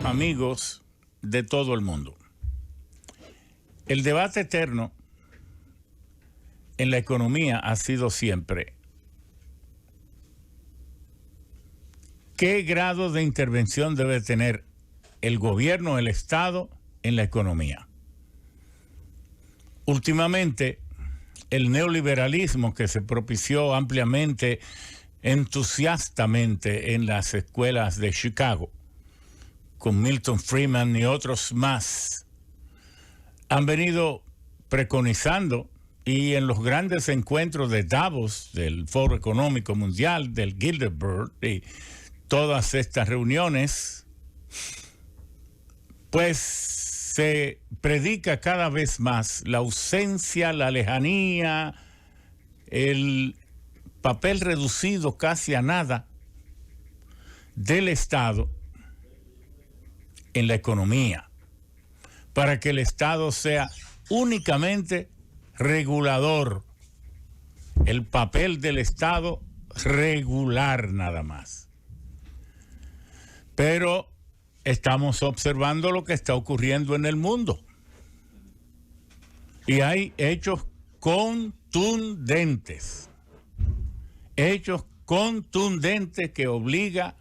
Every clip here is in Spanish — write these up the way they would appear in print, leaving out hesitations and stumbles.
amigos de todo el mundo. El debate eterno en la economía ha sido siempre ¿qué grado de intervención debe tener el gobierno, el Estado en la economía? Últimamente, el neoliberalismo que se propició ampliamente, entusiastamente en las escuelas de Chicago, con Milton Friedman y otros más, han venido preconizando, y en los grandes encuentros de Davos, del Foro Económico Mundial, del Bilderberg y todas estas reuniones, pues se predica cada vez más la ausencia, la lejanía, el papel reducido casi a nada del Estado en la economía, para que el Estado sea únicamente regulador, el papel del Estado regular nada más. Pero estamos observando lo que está ocurriendo en el mundo. Y hay hechos contundentes. Hechos contundentes que obligan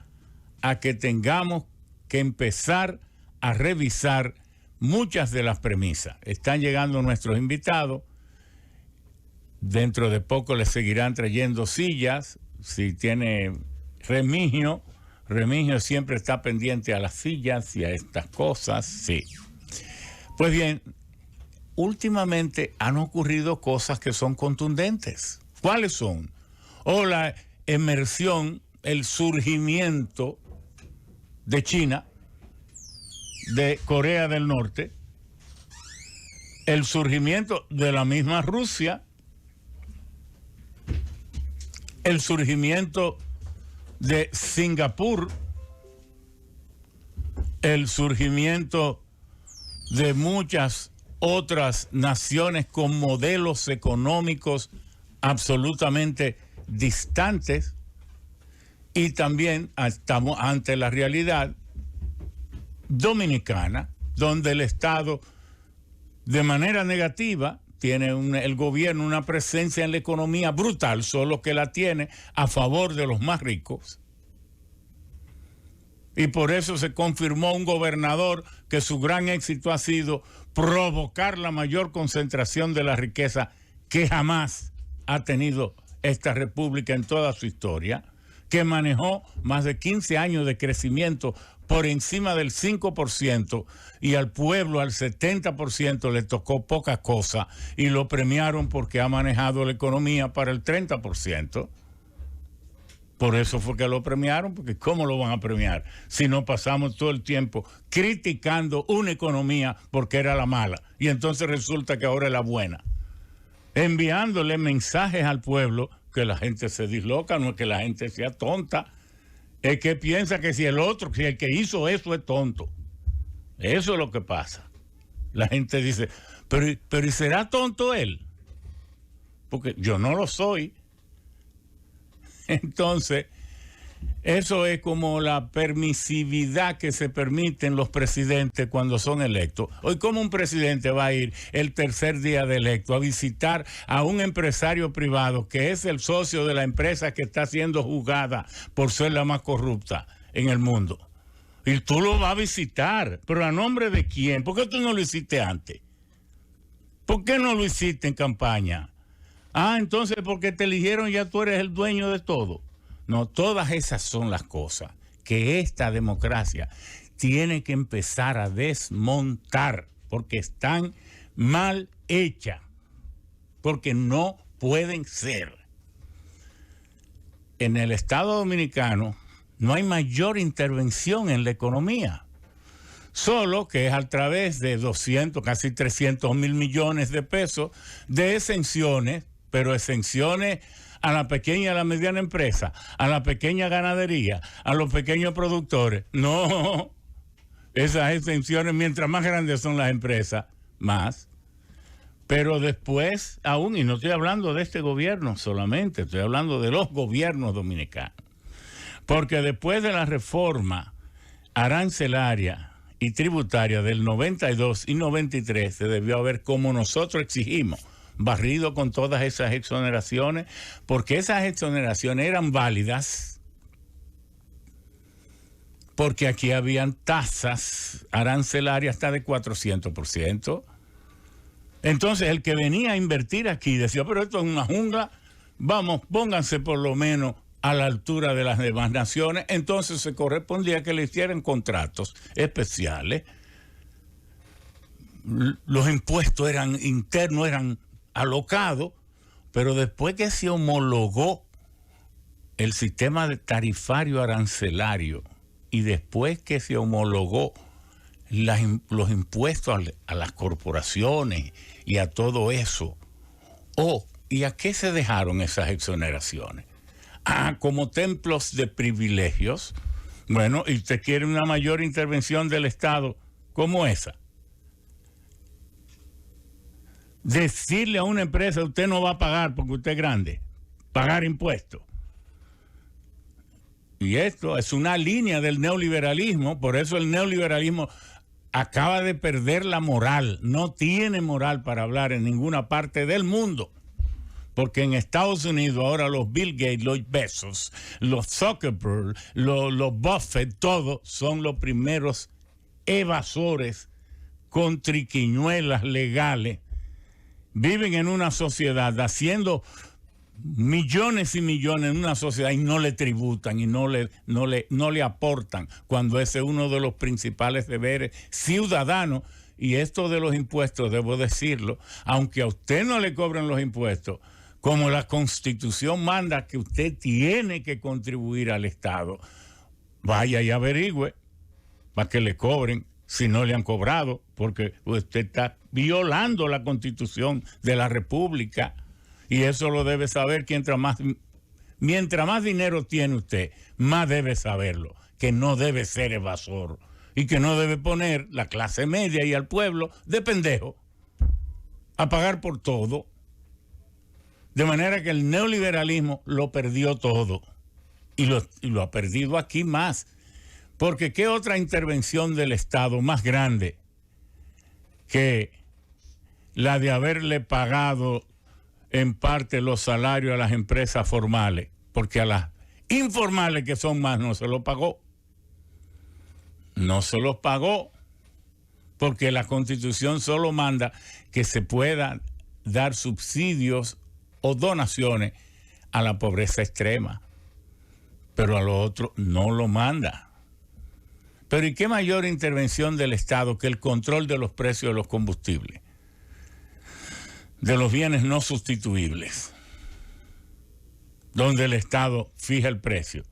a que tengamos que empezar a revisar muchas de las premisas. Están llegando nuestros invitados. Dentro de poco les seguirán trayendo sillas. Si tiene Remigio siempre está pendiente a las sillas y a estas cosas, sí. Pues bien, últimamente han ocurrido cosas que son contundentes. ¿Cuáles son? La emersión, el surgimiento de China, de Corea del Norte, el surgimiento de la misma Rusia, el surgimiento de Singapur, el surgimiento de muchas otras naciones con modelos económicos absolutamente distantes, y también estamos ante la realidad dominicana, donde el Estado de manera negativa tiene el gobierno una presencia en la economía brutal, solo que la tiene a favor de los más ricos. Y por eso se confirmó un gobernador que su gran éxito ha sido provocar la mayor concentración de la riqueza que jamás ha tenido esta república en toda su historia, que manejó más de 15 años de crecimiento por encima del 5%, y al pueblo, al 70%, le tocó poca cosa y lo premiaron porque ha manejado la economía para el 30%. Por eso fue que lo premiaron, porque ¿cómo lo van a premiar si no pasamos todo el tiempo criticando una economía porque era la mala y entonces resulta que ahora es la buena? Enviándole mensajes al pueblo que la gente se disloca, no es que la gente sea tonta, es que piensa que si el que hizo eso es tonto. Eso es lo que pasa. La gente dice, pero ¿y será tonto él? Porque yo no lo soy. Entonces, eso es como la permisividad que se permiten los presidentes cuando son electos. Hoy, ¿cómo un presidente va a ir el tercer día de electo a visitar a un empresario privado que es el socio de la empresa que está siendo juzgada por ser la más corrupta en el mundo? Y tú lo vas a visitar, pero ¿a nombre de quién? ¿Por qué tú no lo hiciste antes? ¿Por qué no lo hiciste en campaña? Entonces porque te eligieron ya tú eres el dueño de todo. No, todas esas son las cosas que esta democracia tiene que empezar a desmontar porque están mal hechas, porque no pueden ser. En el Estado Dominicano no hay mayor intervención en la economía, solo que es a través de 200, casi 300 mil millones de pesos de exenciones, pero exenciones a la pequeña y a la mediana empresa, a la pequeña ganadería, a los pequeños productores. No, esas exenciones, mientras más grandes son las empresas, más. Pero después, aún, y no estoy hablando de este gobierno solamente, estoy hablando de los gobiernos dominicanos. Porque después de la reforma arancelaria y tributaria del 92 y 93 se debió haber, como nosotros exigimos, barrido con todas esas exoneraciones, porque esas exoneraciones eran válidas, porque aquí habían tasas arancelarias hasta de 400%. Entonces el que venía a invertir aquí decía, pero esto es una jungla, vamos, pónganse por lo menos a la altura de las demás naciones. Entonces se correspondía que le hicieran contratos especiales. Los impuestos eran internos, eran alocados, pero después que se homologó el sistema de tarifario arancelario y después que se homologó los impuestos a las corporaciones y a todo eso, ¿y a qué se dejaron esas exoneraciones? Como templos de privilegios. Bueno, y usted quiere una mayor intervención del Estado como esa. Decirle a una empresa, usted no va a pagar porque usted es grande, pagar impuestos. Y esto es una línea del neoliberalismo, por eso el neoliberalismo acaba de perder la moral, no tiene moral para hablar en ninguna parte del mundo. Porque en Estados Unidos ahora los Bill Gates, los Bezos, los Zuckerberg, los Buffett, todos son los primeros evasores con triquiñuelas legales. Viven en una sociedad haciendo millones y millones en una sociedad y no le tributan y no le aportan, cuando ese es uno de los principales deberes ciudadanos. Y esto de los impuestos, debo decirlo, aunque a usted no le cobren los impuestos, como la Constitución manda que usted tiene que contribuir al Estado, vaya y averigüe para que le cobren si no le han cobrado, porque usted está violando la Constitución de la República y eso lo debe saber mientras más dinero tiene usted, más debe saberlo, que no debe ser evasor y que no debe poner la clase media y al pueblo de pendejo a pagar por todo. De manera que el neoliberalismo lo perdió todo y lo ha perdido aquí más. Porque ¿qué otra intervención del Estado más grande que la de haberle pagado en parte los salarios a las empresas formales? Porque a las informales, que son más, no se los pagó. No se los pagó porque la Constitución solo manda que se pueda dar subsidios o donaciones a la pobreza extrema, pero a lo otro no lo manda. Pero ¿y qué mayor intervención del Estado que el control de los precios de los combustibles, de los bienes no sustituibles, donde el Estado fija el precio?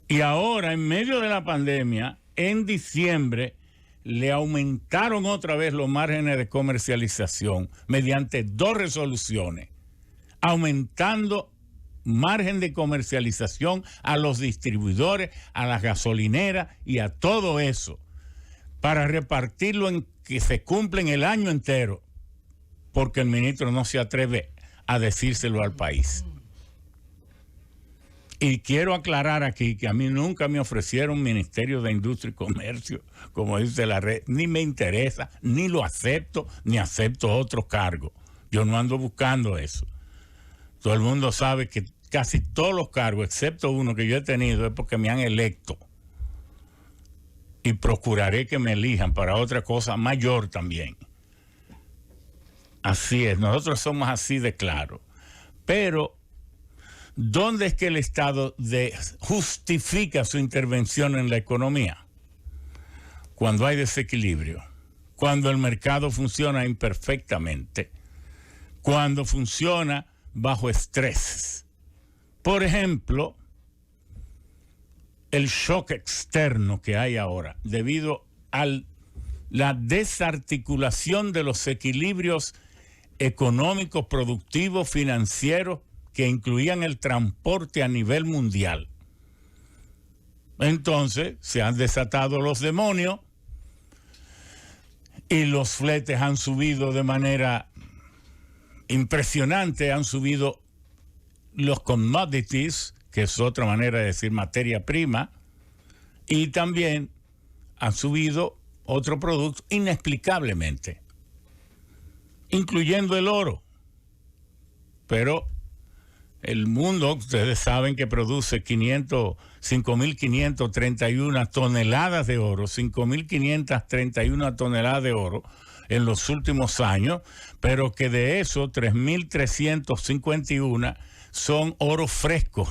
Y ahora, en medio de la pandemia, en diciembre, le aumentaron otra vez los márgenes de comercialización mediante 2 resoluciones, aumentando margen de comercialización a los distribuidores, a las gasolineras y a todo eso, para repartirlo en que se cumplen el año entero, porque el ministro no se atreve a decírselo al país. Y quiero aclarar aquí que a mí nunca me ofrecieron Ministerio de Industria y Comercio, como dice la red, ni me interesa, ni lo acepto, ni acepto otros cargos. Yo no ando buscando eso. Todo el mundo sabe que casi todos los cargos, excepto uno que yo he tenido, es porque me han electo. Y procuraré que me elijan para otra cosa mayor también. Así es, nosotros somos así de claro. Pero, ¿dónde es que el Estado justifica su intervención en la economía? Cuando hay desequilibrio, cuando el mercado funciona imperfectamente, cuando funciona bajo estrés. Por ejemplo, el shock externo que hay ahora debido a la desarticulación de los equilibrios económicos, productivos, financieros que incluían el transporte a nivel mundial. Entonces se han desatado los demonios y los fletes han subido de manera impresionante, han subido los commodities, que es otra manera de decir materia prima, y también han subido otro producto inexplicablemente, incluyendo el oro. Pero el mundo, ustedes saben que produce 5.531 toneladas de oro, 5.531 toneladas de oro en los últimos años, pero que de eso 3.351 son oro frescos,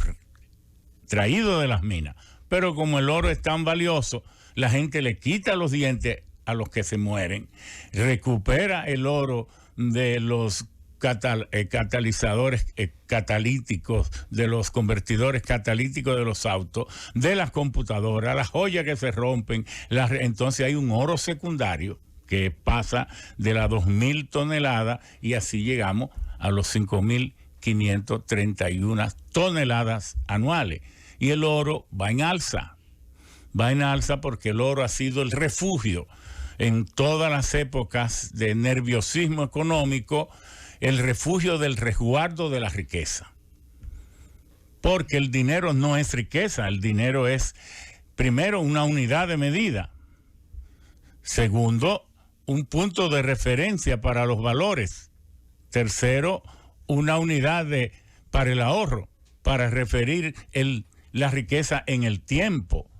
traído de las minas. Pero como el oro es tan valioso, la gente le quita los dientes a los que se mueren, recupera el oro de los catalizadores catalíticos, de los convertidores catalíticos de los autos, de las computadoras, las joyas que se rompen. Entonces hay un oro secundario que pasa de las 2.000 toneladas y así llegamos a los 5.531 toneladas anuales. Y el oro va en alza porque el oro ha sido el refugio en todas las épocas de nerviosismo económico, el refugio del resguardo de la riqueza. Porque el dinero no es riqueza, el dinero es, primero, una unidad de medida. Segundo, un punto de referencia para los valores. Tercero, una unidad para el ahorro, para referir la riqueza en el tiempo.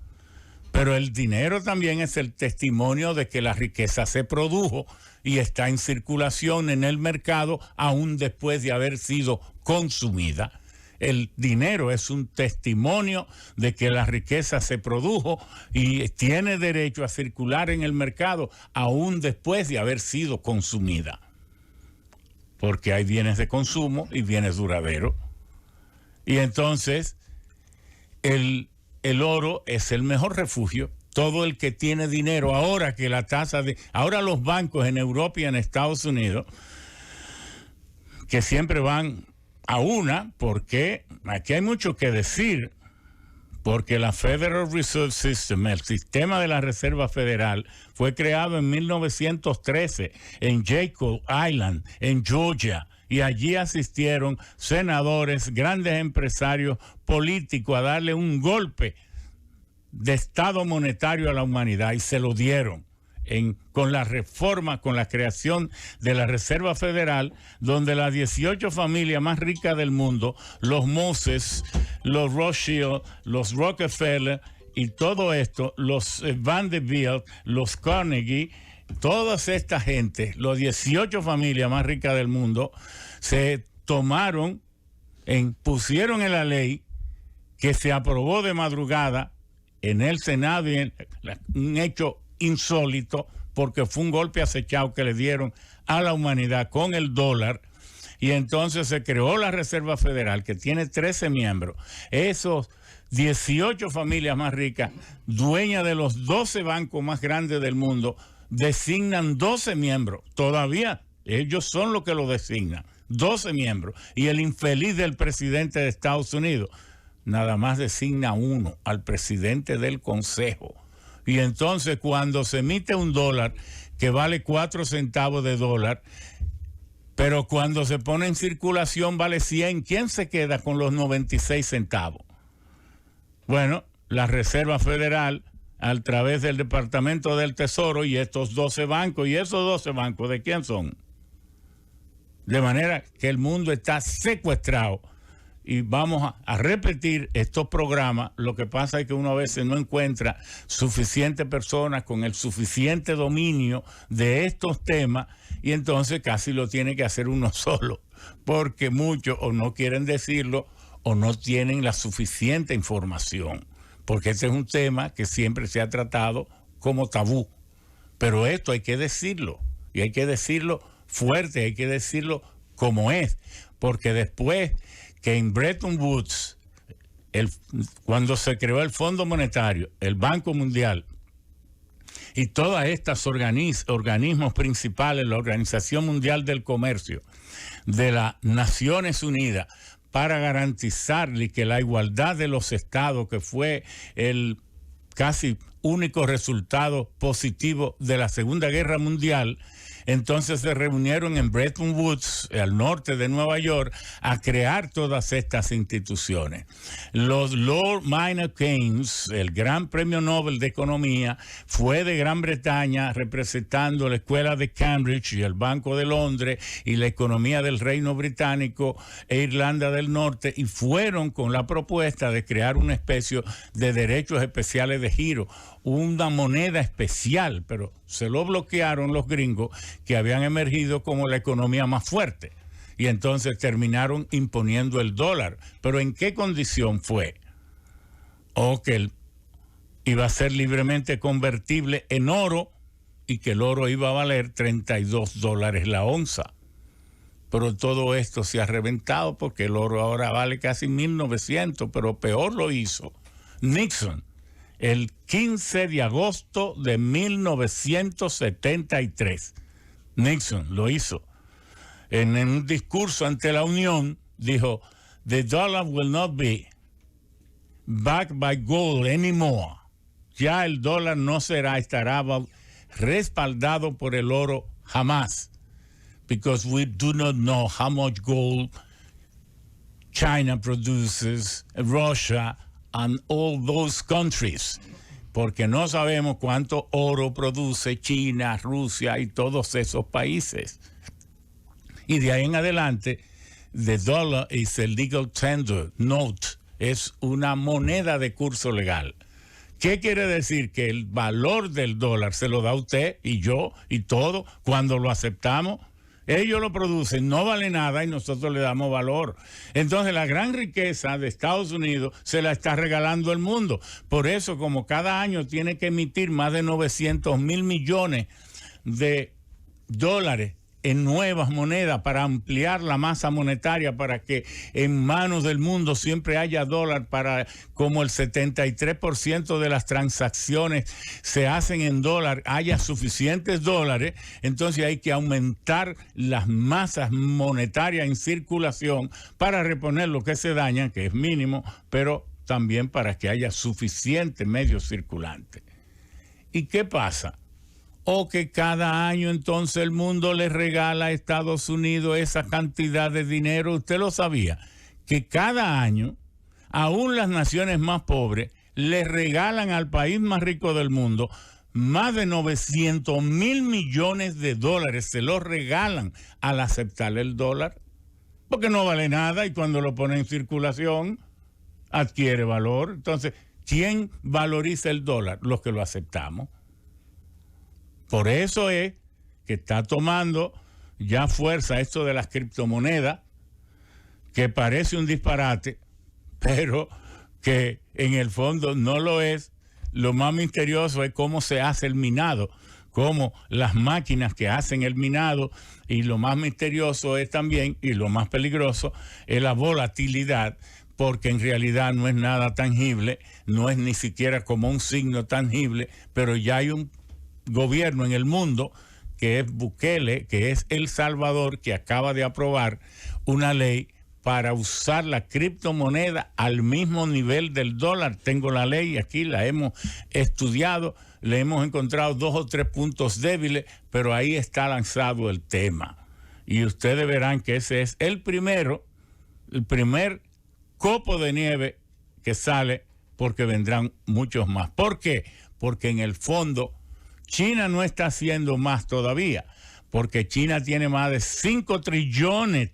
Pero el dinero también es el testimonio de que la riqueza se produjo y está en circulación en el mercado aún después de haber sido consumida. El dinero es un testimonio de que la riqueza se produjo y tiene derecho a circular en el mercado aún después de haber sido consumida. Porque hay bienes de consumo y bienes duraderos. Y entonces el oro es el mejor refugio. Todo el que tiene dinero, ahora que ahora los bancos en Europa y en Estados Unidos, que siempre van a una, porque aquí hay mucho que decir, porque la Federal Reserve System, el sistema de la Reserva Federal, fue creado en 1913 en Jekyll Island, en Georgia, y allí asistieron senadores, grandes empresarios, políticos a darle un golpe de Estado monetario a la humanidad, y se lo dieron con la reforma, con la creación de la Reserva Federal, donde las 18 familias más ricas del mundo, los Moses, los Rothschild, los Rockefeller y todo esto, los Vanderbilt, los Carnegie, todas esta gente, los 18 familias más ricas del mundo, se tomaron, pusieron en la ley que se aprobó de madrugada en el Senado, y un hecho insólito, porque fue un golpe acechado que le dieron a la humanidad con el dólar, y entonces se creó la Reserva Federal, que tiene 13 miembros. Esos 18 familias más ricas, dueñas de los 12 bancos más grandes del mundo, designan 12 miembros. Todavía ellos son los que lo designan, 12 miembros. Y el infeliz del presidente de Estados Unidos nada más designa uno, al presidente del Consejo. Y entonces cuando se emite un dólar que vale 4 centavos de dólar, pero cuando se pone en circulación vale 100, ¿quién se queda con los 96 centavos? Bueno, la Reserva Federal, a través del Departamento del Tesoro y estos 12 bancos, ¿y esos 12 bancos de quién son? De manera que el mundo está secuestrado. Y vamos a repetir estos programas. Lo que pasa es que uno a veces no encuentra suficientes personas con el suficiente dominio de estos temas, y entonces casi lo tiene que hacer uno solo, porque muchos o no quieren decirlo o no tienen la suficiente información, porque este es un tema que siempre se ha tratado como tabú. Pero esto hay que decirlo, y hay que decirlo fuerte, hay que decirlo como es, porque después que en Bretton Woods, cuando se creó el Fondo Monetario, el Banco Mundial y todas estas organismos principales, la Organización Mundial del Comercio, de las Naciones Unidas, para garantizarle que la igualdad de los estados, que fue el casi único resultado positivo de la Segunda Guerra Mundial, Entonces se reunieron en Bretton Woods, al norte de Nueva York, a crear todas estas instituciones. Los Lord Maynard Keynes, el gran premio Nobel de Economía, fue de Gran Bretaña representando la Escuela de Cambridge y el Banco de Londres y la economía del Reino Británico e Irlanda del Norte, y fueron con la propuesta de crear una especie de derechos especiales de giro, una moneda especial, pero se lo bloquearon los gringos, que habían emergido como la economía más fuerte, y entonces terminaron imponiendo el dólar. Pero ¿en qué condición fue? O que él iba a ser libremente convertible en oro y que el oro iba a valer $32 la onza. Pero todo esto se ha reventado porque el oro ahora vale casi 1.900, pero peor lo hizo Nixon el 15 de agosto de 1973. Nixon lo hizo. En un discurso ante la Unión dijo, "The dollar will not be backed by gold anymore." Ya el dólar no estará respaldado por el oro jamás. Because we do not know how much gold China produces, Russia, and all those countries. Porque no sabemos cuánto oro produce China, Rusia y todos esos países. Y de ahí en adelante, the dollar is a legal tender note. Es una moneda de curso legal. ¿Qué quiere decir? Que el valor del dólar se lo da usted y yo y todo cuando lo aceptamos. Ellos lo producen, no vale nada y nosotros le damos valor. Entonces la gran riqueza de Estados Unidos se la está regalando el mundo. Por eso, como cada año tiene que emitir más de 900.000 millones de dólares en nuevas monedas para ampliar la masa monetaria, para que en manos del mundo siempre haya dólar, para como el 73% de las transacciones se hacen en dólar, haya suficientes dólares. Entonces hay que aumentar las masas monetarias en circulación para reponer lo que se daña, que es mínimo, pero también para que haya suficiente medio circulante. ¿Y qué pasa? O que cada año entonces el mundo le regala a Estados Unidos esa cantidad de dinero. Usted lo sabía, que cada año, aún las naciones más pobres, le regalan al país más rico del mundo más de 900.000 millones de dólares. Se los regalan al aceptar el dólar, porque no vale nada y cuando lo pone en circulación adquiere valor. Entonces, ¿quién valoriza el dólar? Los que lo aceptamos. Por eso es que está tomando ya fuerza esto de las criptomonedas, que parece un disparate, pero que en el fondo no lo es. Lo más misterioso es cómo se hace el minado, cómo las máquinas que hacen el minado, y lo más misterioso es también, y lo más peligroso, es la volatilidad, porque en realidad no es nada tangible, no es ni siquiera como un signo tangible, pero ya hay un gobierno en el mundo, que es Bukele, que es El Salvador, que acaba de aprobar una ley para usar la criptomoneda al mismo nivel del dólar. Tengo la ley aquí, la hemos estudiado, le hemos encontrado 2 o 3 puntos débiles, pero ahí está lanzado el tema. Y ustedes verán que ese es el primer copo de nieve que sale, porque vendrán muchos más. ¿Por qué? Porque en el fondo China no está haciendo más todavía, porque China tiene más de 5 trillones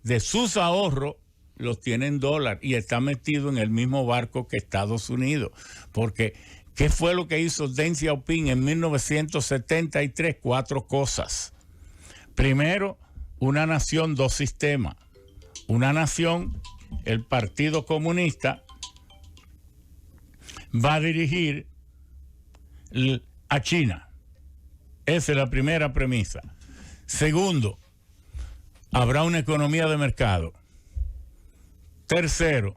de sus ahorros, los tiene en dólar, y está metido en el mismo barco que Estados Unidos. Porque, ¿qué fue lo que hizo Deng Xiaoping en 1973? 4 cosas. Primero, una nación, 2 sistemas. Una nación, el Partido Comunista, va a dirigir a China. Esa es la primera premisa. Segundo, habrá una economía de mercado. Tercero,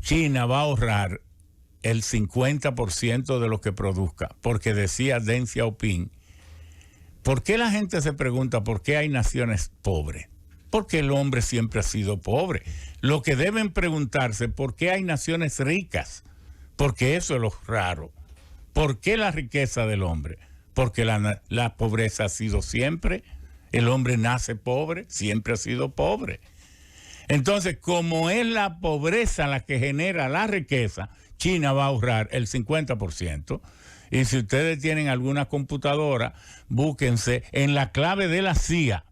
China va a ahorrar el 50% de lo que produzca, porque decía Deng Xiaoping, ¿por qué la gente se pregunta por qué hay naciones pobres? Porque el hombre siempre ha sido pobre. Lo que deben preguntarse, ¿por qué hay naciones ricas? Porque eso es lo raro. ¿Por qué la riqueza del hombre? porque la pobreza ha sido siempre. El hombre nace pobre, siempre ha sido pobre. Entonces, como es la pobreza la que genera la riqueza, China va a ahorrar el 50%. Y si ustedes tienen alguna computadora, búsquense en la clave de la CIA,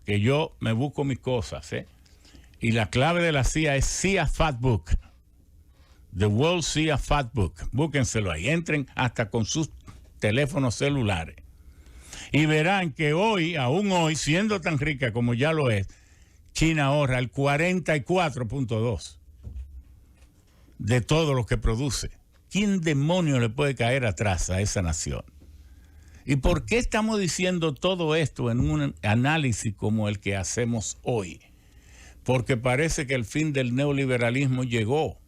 que yo me busco mis cosas, y la clave de la CIA es CIA Factbook, The World CIA Factbook. Búsquenselo ahí, entren hasta con sus teléfonos celulares. Y verán que hoy, aún hoy, siendo tan rica como ya lo es, China ahorra el 44.2% de todo lo que produce. ¿Quién demonio le puede caer atrás a esa nación? ¿Y por qué estamos diciendo todo esto en un análisis como el que hacemos hoy? Porque parece que el fin del neoliberalismo llegó.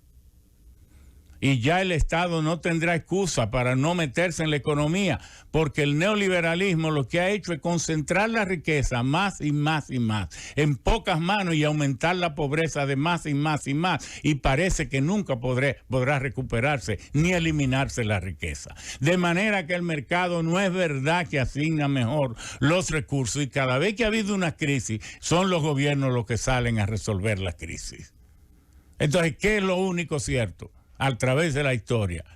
Y ya el Estado no tendrá excusa para no meterse en la economía, porque el neoliberalismo lo que ha hecho es concentrar la riqueza más y más y más en pocas manos y aumentar la pobreza de más y más y más. Y parece que nunca podrá recuperarse ni eliminarse la riqueza. De manera que el mercado no es verdad que asigna mejor los recursos, y cada vez que ha habido una crisis son los gobiernos los que salen a resolver la crisis. Entonces, ¿qué es lo único cierto? A través de la historia,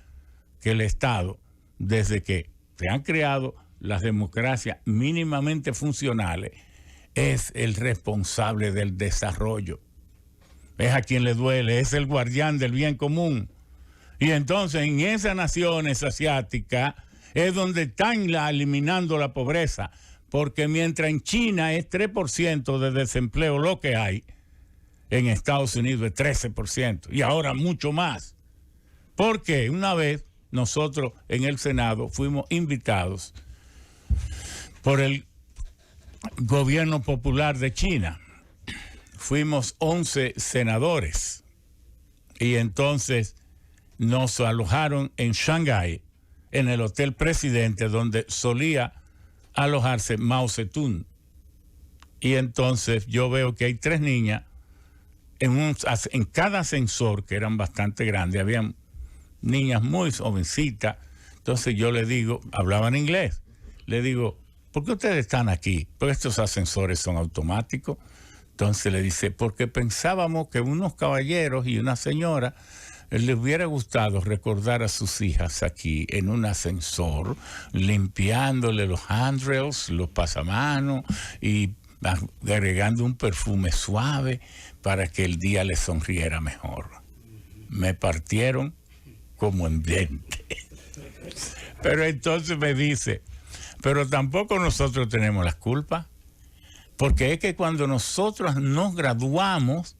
que el Estado, desde que se han creado las democracias mínimamente funcionales, es el responsable del desarrollo. Es a quien le duele, es el guardián del bien común. Y entonces en esas naciones asiáticas es donde están eliminando la pobreza, porque mientras en China es 3% de desempleo lo que hay, en Estados Unidos es 13%, y ahora mucho más. Porque una vez nosotros en el Senado fuimos invitados por el gobierno popular de China. Fuimos 11 senadores y entonces nos alojaron en Shanghái, en el Hotel Presidente, donde solía alojarse Mao Zedong. Y entonces yo veo que hay 3 niñas en cada ascensor, que eran bastante grandes, habían niñas muy jovencitas. Entonces yo le digo, hablaban inglés, le digo, ¿por qué ustedes están aquí? Porque estos ascensores son automáticos. Entonces le dice, porque pensábamos que unos caballeros y una señora les hubiera gustado recordar a sus hijas aquí en un ascensor, limpiándole los handrails, los pasamanos y agregando un perfume suave para que el día les sonriera mejor. Me partieron como en 20. Pero entonces me dice, pero tampoco nosotros tenemos las culpas, porque es que cuando nosotros nos graduamos,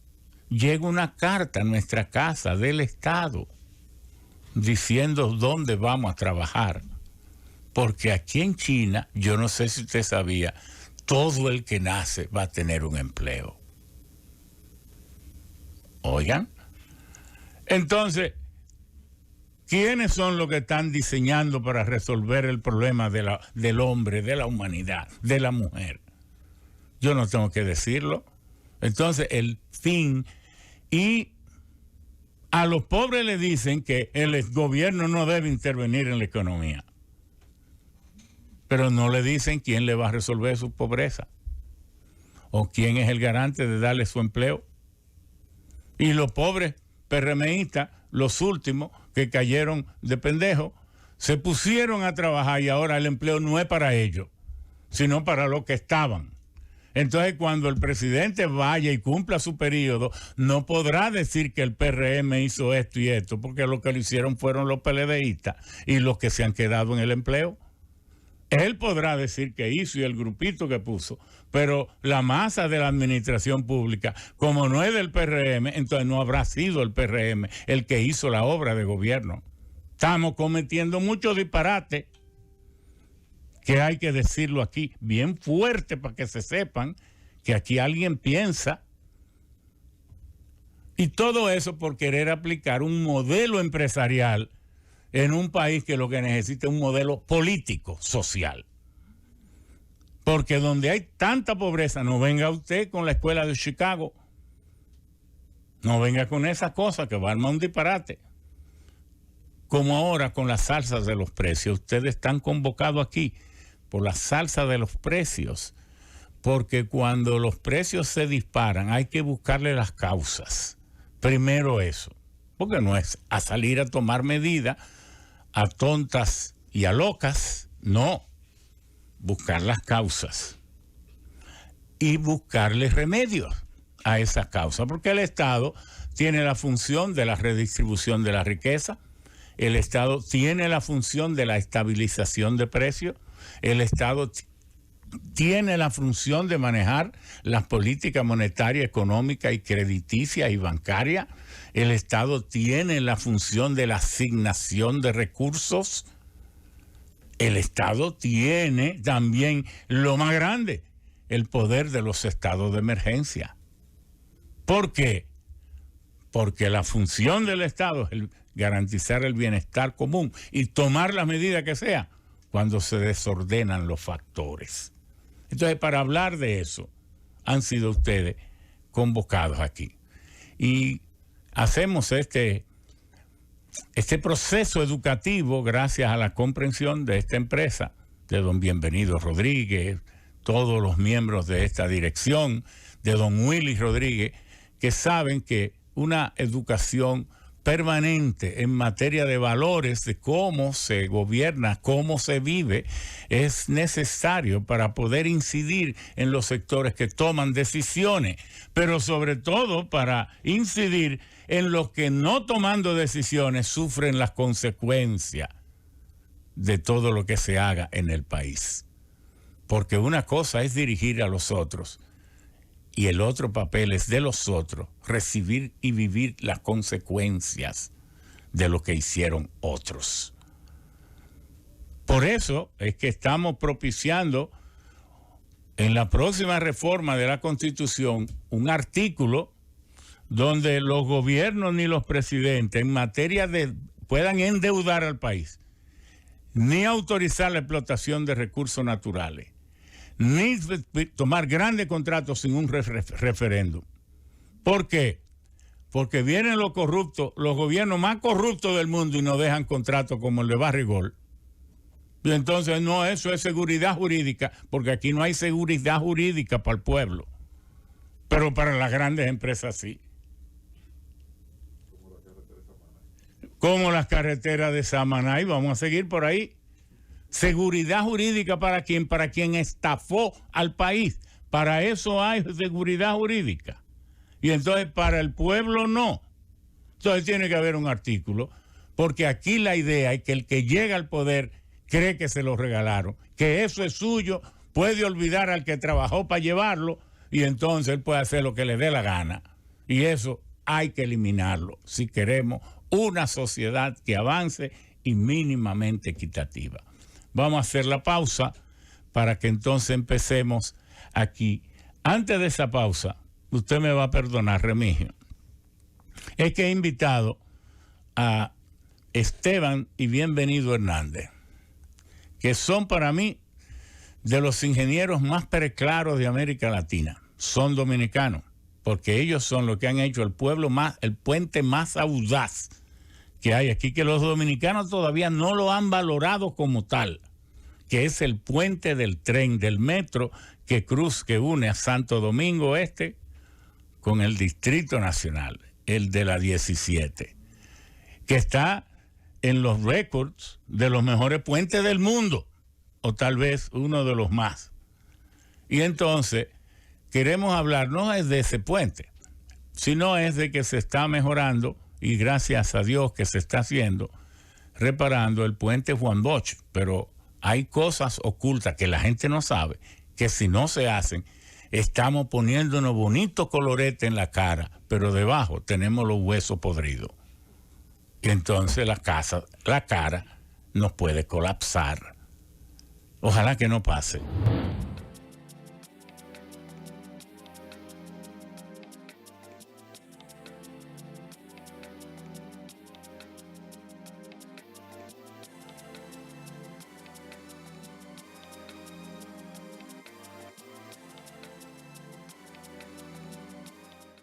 llega una carta a nuestra casa del Estado diciendo dónde vamos a trabajar. Porque aquí en China, yo no sé si usted sabía, todo el que nace va a tener un empleo. Oigan, entonces, ¿quiénes son los que están diseñando para resolver el problema del hombre, de la humanidad, de la mujer? Yo no tengo que decirlo. Entonces, el fin. Y a los pobres le dicen que el gobierno no debe intervenir en la economía. Pero no le dicen quién le va a resolver su pobreza. O quién es el garante de darle su empleo. Y los pobres PRMistas, los últimos que cayeron de pendejos, se pusieron a trabajar y ahora el empleo no es para ellos, sino para los que estaban. Entonces, cuando el presidente vaya y cumpla su periodo, no podrá decir que el PRM hizo esto y esto, porque lo que lo hicieron fueron los PLDistas y los que se han quedado en el empleo. Él podrá decir que hizo y el grupito que puso, pero la masa de la administración pública, como no es del PRM, entonces no habrá sido el PRM el que hizo la obra de gobierno. Estamos cometiendo muchos disparates, que hay que decirlo aquí bien fuerte para que se sepan que aquí alguien piensa. Y todo eso por querer aplicar un modelo empresarial en un país que lo que necesita es un modelo político, social. Porque donde hay tanta pobreza, no venga usted con la escuela de Chicago. No venga con esas cosas que va a armar un disparate. como ahora con las alzas de los precios. Ustedes están convocados aquí por la alza de los precios, porque cuando los precios se disparan hay que buscarle las causas. Primero eso, porque no es a salir a tomar medidas a tontas y a locas, no, buscar las causas y buscarle remedios a esas causas, porque el Estado tiene la función de la redistribución de la riqueza, el Estado tiene la función de la estabilización de precios, el Estado tiene la función de manejar las políticas monetaria, económica y crediticia y bancaria, el Estado tiene la función de la asignación de recursos, el Estado tiene también lo más grande, el poder de los estados de emergencia. ¿Por qué? Porque la función del Estado es garantizar el bienestar común y tomar las medidas que sea cuando se desordenan los factores. Entonces, para hablar de eso, han sido ustedes convocados aquí. Y hacemos este proceso educativo gracias a la comprensión de esta empresa, de don Bienvenido Rodríguez, todos los miembros de esta dirección, de don Willy Rodríguez, que saben que una educación permanente en materia de valores, de cómo se gobierna, cómo se vive, es necesario para poder incidir en los sectores que toman decisiones, pero sobre todo para incidir en los que no tomando decisiones sufren las consecuencias de todo lo que se haga en el país. Porque una cosa es dirigir a los otros y el otro papel es de los otros, recibir y vivir las consecuencias de lo que hicieron otros. Por eso es que estamos propiciando en la próxima reforma de la Constitución un artículo donde los gobiernos ni los presidentes en materia de puedan endeudar al país, ni autorizar la explotación de recursos naturales, ni tomar grandes contratos sin un referéndum. ¿Por qué? Porque vienen los corruptos, los gobiernos más corruptos del mundo y nos dejan contratos como el de Barrigol. Y entonces no, eso es seguridad jurídica, porque aquí no hay seguridad jurídica para el pueblo, pero para las grandes empresas sí. Como las carreteras de Samaná, y vamos a seguir por ahí. Seguridad jurídica para quien estafó al país. Para eso hay seguridad jurídica. Y entonces para el pueblo no. Entonces tiene que haber un artículo, porque aquí la idea es que el que llega al poder cree que se lo regalaron, que eso es suyo, puede olvidar al que trabajó para llevarlo y entonces él puede hacer lo que le dé la gana. Y eso hay que eliminarlo si queremos una sociedad que avance y mínimamente equitativa. Vamos a hacer la pausa para que entonces empecemos aquí. Antes de esa pausa, usted me va a perdonar, Remigio, es que he invitado a Esteban y Bienvenido Hernández, que son para mí de los ingenieros más preclaros de América Latina. Son dominicanos, porque ellos son los que han hecho el puente más audaz que hay aquí, que los dominicanos todavía no lo han valorado como tal, que es el puente del tren, del metro que une a Santo Domingo Este con el Distrito Nacional, el de la 17, que está en los récords de los mejores puentes del mundo, o tal vez uno de los más. Y entonces queremos hablar, no es de ese puente, sino es de que se está mejorando, y gracias a Dios que se está haciendo, reparando el puente Juan Bosch, pero hay cosas ocultas que la gente no sabe, que si no se hacen, estamos poniéndonos bonitos coloretes en la cara, pero debajo tenemos los huesos podridos. Y entonces la cara nos puede colapsar. Ojalá que no pase.